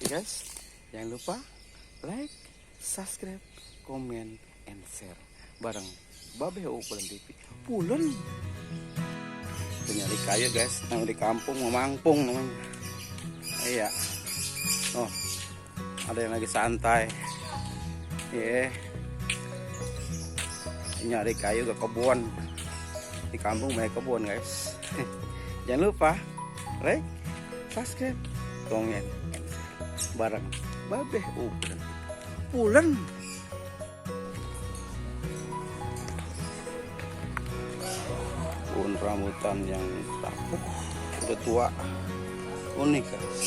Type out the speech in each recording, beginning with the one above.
Guys, jangan lupa like, subscribe, comment, and share bareng Babe Upulen TV. Pulen nyari kayu guys, yang di kampung memangpung namanya. Iya. Oh, ada yang lagi santai. Yeah. Nyari kayu ke kebun. Di kampung banyak kebun guys. Jangan lupa like, subscribe, comment, and share bareng Babe Upulen. Pulen. Pohon rambutan yang tapuk udah tua, unik guys.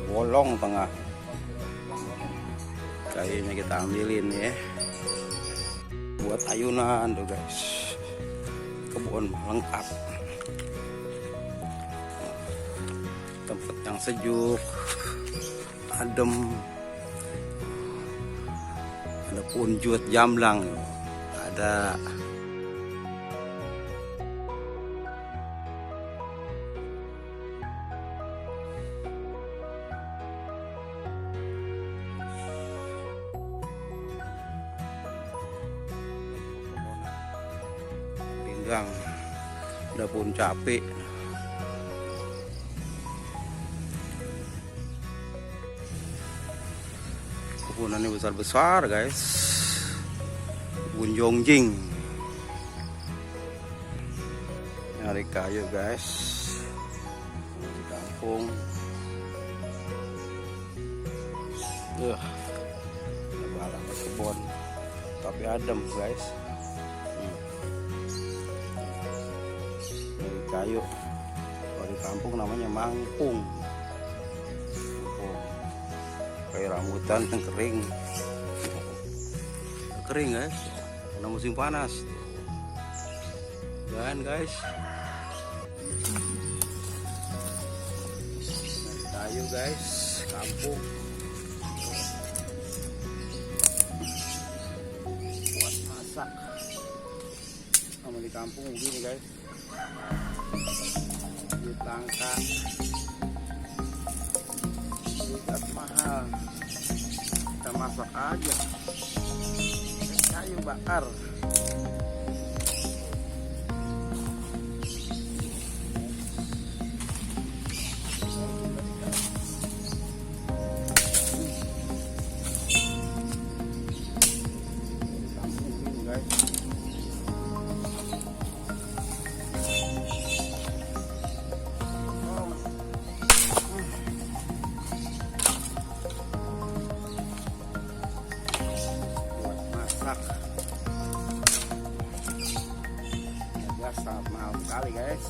Bolong tengah, kayaknya kita ambilin ya buat ayunan tuh guys. Kebun lengkap, tempat yang sejuk, adem, ada punjut jamblang, ada pinggang, ada pohon cabe. Kebunannya besar-besar guys. Kebun jongjing. Nyari kayu guys di kampung. Ada barang kebun tapi adem guys. Nyari kayu kalau di kampung namanya mangpung. Kayak rambutan yang kering guys, karena musim panas dan guys. Kayu guys, kampung buat masak. Sama di kampung begini guys, ditangkap tidak mahal, kita masak aja kayu bakar. Sangat mahal sekali guys.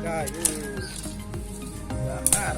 Kayu bakar.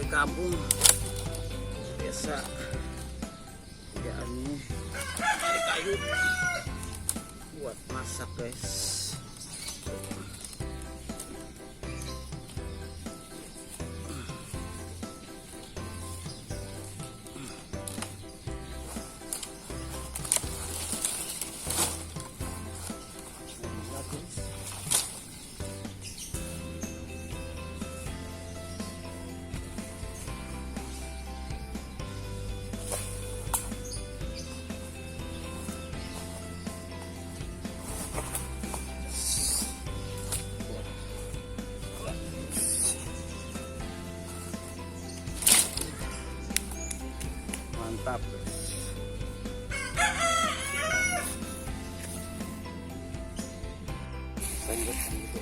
kampung biasa kerjaannya cari kayu buat masak guys. Mantap. Lanjutkan gitu.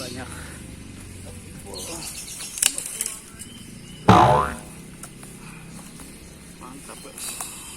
Banyak mantap guys.